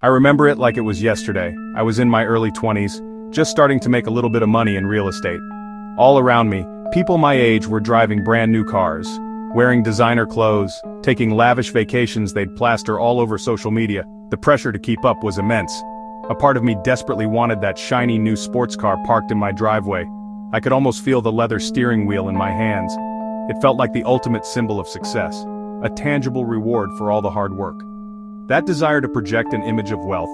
I remember it like it was yesterday. I was in my early 20s, just starting to make a little bit of money in real estate. All around me, people my age were driving brand new cars, wearing designer clothes, taking lavish vacations they'd plaster all over social media. The pressure to keep up was immense. A part of me desperately wanted that shiny new sports car parked in my driveway. I could almost feel the leather steering wheel in my hands. It felt like the ultimate symbol of success, a tangible reward for all the hard work. That desire to project an image of wealth,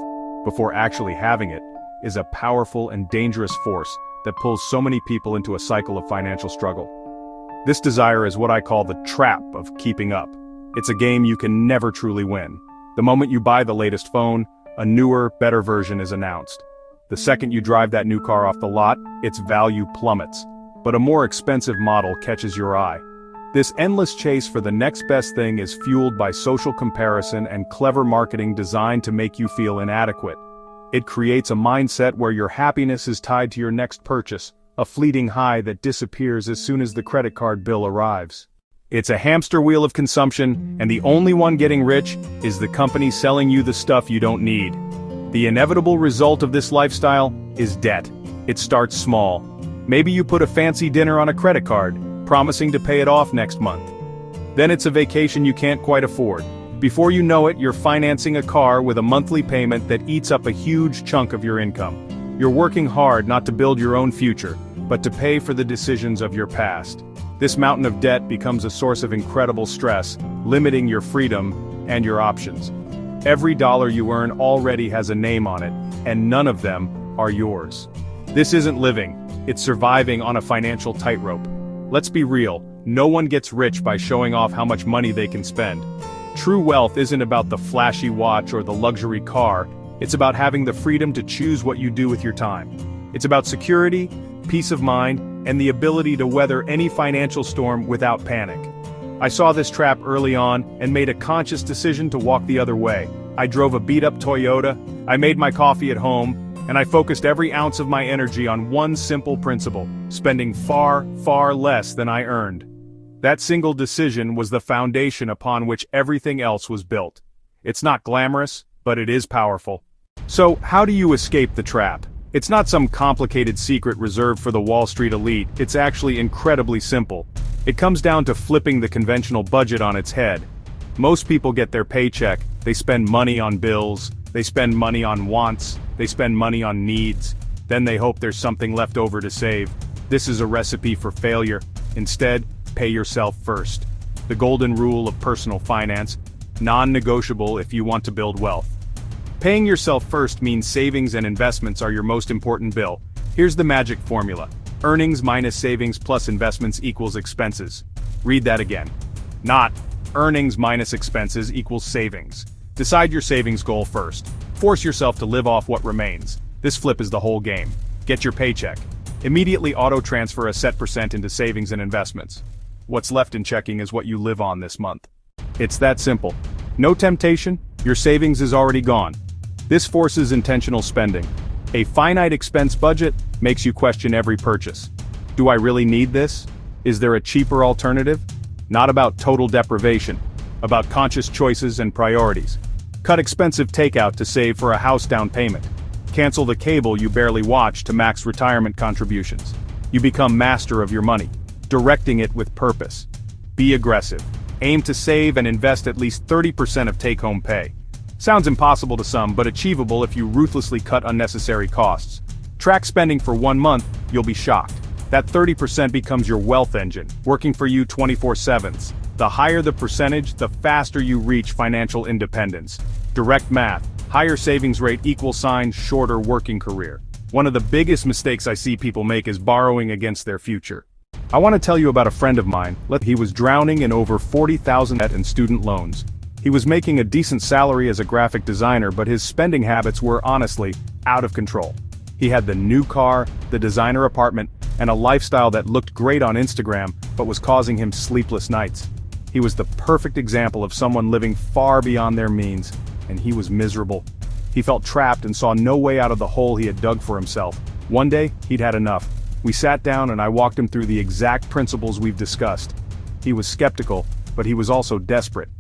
before actually having it, is a powerful and dangerous force that pulls so many people into a cycle of financial struggle. This desire is what I call the trap of keeping up. It's a game you can never truly win. The moment you buy the latest phone, a newer, better version is announced. The second you drive that new car off the lot, its value plummets. But a more expensive model catches your eye. This endless chase for the next best thing is fueled by social comparison and clever marketing designed to make you feel inadequate. It creates a mindset where your happiness is tied to your next purchase, a fleeting high that disappears as soon as the credit card bill arrives. It's a hamster wheel of consumption, and the only one getting rich is the company selling you the stuff you don't need. The inevitable result of this lifestyle is debt. It starts small. Maybe you put a fancy dinner on a credit card, promising to pay it off next month. Then it's a vacation you can't quite afford. Before you know it, you're financing a car with a monthly payment that eats up a huge chunk of your income. You're working hard not to build your own future, but to pay for the decisions of your past. This mountain of debt becomes a source of incredible stress, limiting your freedom and your options. Every dollar you earn already has a name on it, and none of them are yours. This isn't living, it's surviving on a financial tightrope. Let's be real, no one gets rich by showing off how much money they can spend. True wealth isn't about the flashy watch or the luxury car, it's about having the freedom to choose what you do with your time. It's about security, peace of mind, and the ability to weather any financial storm without panic. I saw this trap early on and made a conscious decision to walk the other way. I drove a beat-up Toyota, I made my coffee at home, and I focused every ounce of my energy on one simple principle: spending far, far less than I earned. That single decision was the foundation upon which everything else was built. It's not glamorous, but it is powerful. So, how do you escape the trap? It's not some complicated secret reserved for the Wall Street elite, it's actually incredibly simple. It comes down to flipping the conventional budget on its head. Most people get their paycheck, they spend money on bills, they spend money on wants, they spend money on needs, then they hope there's something left over to save. This is a recipe for failure. Instead, pay yourself first. The golden rule of personal finance, non-negotiable if you want to build wealth. Paying yourself first means savings and investments are your most important bill. Here's the magic formula. Earnings minus savings plus investments equals expenses. Read that again. Not earnings minus expenses equals savings. Decide your savings goal first. Force yourself to live off what remains. This flip is the whole game. Get your paycheck. Immediately auto-transfer a set percent into savings and investments. What's left in checking is what you live on this month. It's that simple. No temptation, your savings is already gone. This forces intentional spending. A finite expense budget makes you question every purchase. Do I really need this? Is there a cheaper alternative? Not about total deprivation, about conscious choices and priorities. Cut expensive takeout to save for a house down payment. Cancel the cable you barely watch to max retirement contributions. You become master of your money, directing it with purpose. Be aggressive. Aim to save and invest at least 30% of take-home pay. Sounds impossible to some, but achievable if you ruthlessly cut unnecessary costs. Track spending for 1 month, you'll be shocked. That 30% becomes your wealth engine, working for you 24/7. The higher the percentage, the faster you reach financial independence. Direct math, higher savings rate = shorter working career. One of the biggest mistakes I see people make is borrowing against their future. I want to tell you about a friend of mine. He was drowning in over $40,000 debt and student loans. He was making a decent salary as a graphic designer, but his spending habits were, honestly, out of control. He had the new car, the designer apartment, and a lifestyle that looked great on Instagram, but was causing him sleepless nights. He was the perfect example of someone living far beyond their means, and he was miserable. He felt trapped and saw no way out of the hole he had dug for himself. One day, he'd had enough. We sat down and I walked him through the exact principles we've discussed. He was skeptical, but he was also desperate.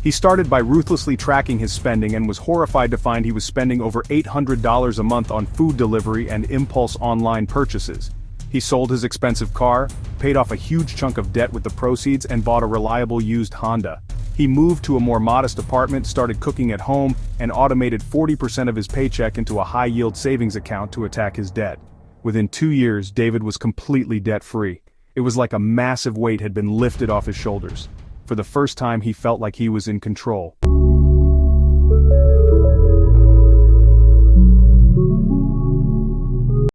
He started by ruthlessly tracking his spending and was horrified to find he was spending over $800 a month on food delivery and impulse online purchases. He sold his expensive car, paid off a huge chunk of debt with the proceeds and bought a reliable used Honda. He moved to a more modest apartment, started cooking at home, and automated 40% of his paycheck into a high-yield savings account to attack his debt. Within 2 years, David was completely debt-free. It was like a massive weight had been lifted off his shoulders. For the first time, he felt like he was in control.